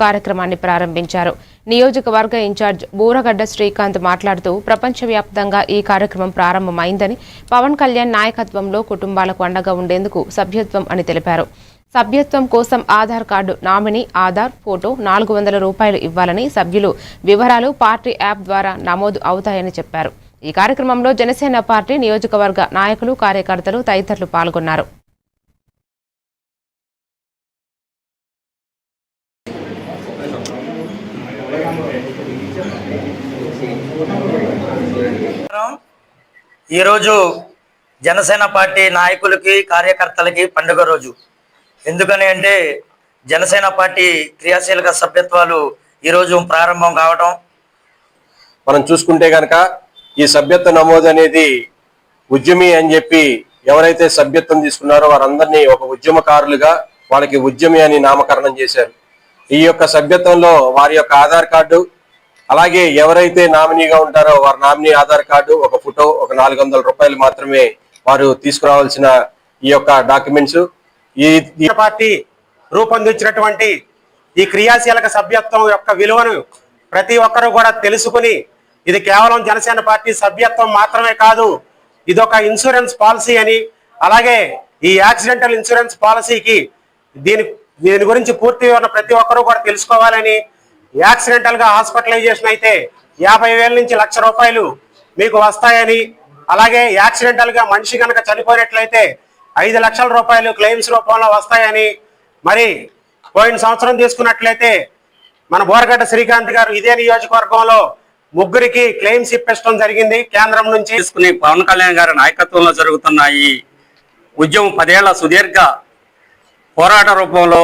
కార్యక్రమాన్ని ప్రారంభించారు. నియోజకవర్గ ఇన్ఛార్జ్ బూరగడ్డ శ్రీకాంత్ మాట్లాడుతూ ప్రపంచవ్యాప్తంగా ఈ కార్యక్రమం ప్రారంభమైందని, పవన్ కళ్యాణ్ నాయకత్వంలో కుటుంబాలకు అండగా ఉండేందుకు సభ్యత్వం అని తెలిపారు. సభ్యత్వం కోసం Aadhaar card, nominee, Aadhaar photo, 400 రూపాయలు ఇవ్వాలని, సభ్యులు వివరాలు పార్టీ యాప్ ద్వారా నమోదు అవుతాయని చెప్పారు. ఈ కార్యక్రమంలో జనసేన పార్టీ నియోజకవర్గ నాయకులు, కార్యకర్తలు తదితరులు పాల్గొన్నారు. ఈరోజు జనసేన పార్టీ నాయకులకి, కార్యకర్తలకి పండుగ రోజు. ఎందుకని అంటే జనసేన పార్టీ క్రియాశీలక సభ్యత్వాలు ఈరోజు ప్రారంభం కావటం. మనం చూసుకుంటే కనుక ఈ సభ్యత్వ నమోదు అనేది ఉద్యమి అని చెప్పి ఎవరైతే సభ్యత్వం తీసుకున్నారో వారందరినీ ఒక ఉద్యమకారులుగా వాళ్ళకి ఉద్యమి అని నామకరణం చేశారు. ఈ యొక్క సభ్యత్వంలో వారి యొక్క ఆధార్ కార్డు, అలాగే ఎవరైతే నామినీగా ఉంటారో వారి నామినీ ఆధార్ కార్డు, ఒక ఫోటో, ఒక 400 రూపాయలు మాత్రమే వారు తీసుకురావాల్సిన ఈ యొక్క డాక్యుమెంట్స్. ఈ పార్టీ రూపొందించినటువంటి ఈ క్రియాశీలక సభ్యత్వం యొక్క విలువను ప్రతి ఒక్కరూ కూడా తెలుసుకుని, ఇది కేవలం జనసేన పార్టీ సభ్యత్వం మాత్రమే కాదు, ఇదొక ఇన్సూరెన్స్ పాలసీ అని, అలాగే ఈ యాక్సిడెంటల్ ఇన్సూరెన్స్ పాలసీకి దీని గురించి పూర్తి వివరణ ప్రతి ఒక్కరూ కూడా తెలుసుకోవాలని, యాక్సిడెంటల్ గా హాస్పిటలైజేషన్ అయితే 50,000 నుంచి 1,00,000 రూపాయలు మీకు వస్తాయని, అలాగే యాక్సిడెంటల్ గా మనిషి కనుక చనిపోయినట్లయితే 5 లక్షల రూపాయలు క్లెయిమ్స్ రూపంలో వస్తాయని, మరి పోయిన సంవత్సరం తీసుకున్నట్లయితే మన బూరగడ్డ శ్రీకాంత్ గారు ఇదే నియోజకవర్గంలో 3 క్లెయిమ్స్ ఇప్పించడం జరిగింది కేంద్రం నుంచి. తీసుకుని పవన్ కళ్యాణ్ గారి నాయకత్వంలో జరుగుతున్న ఈ ఉద్యమం 10 ఏళ్ల సుదీర్ఘ పోరాట రూపంలో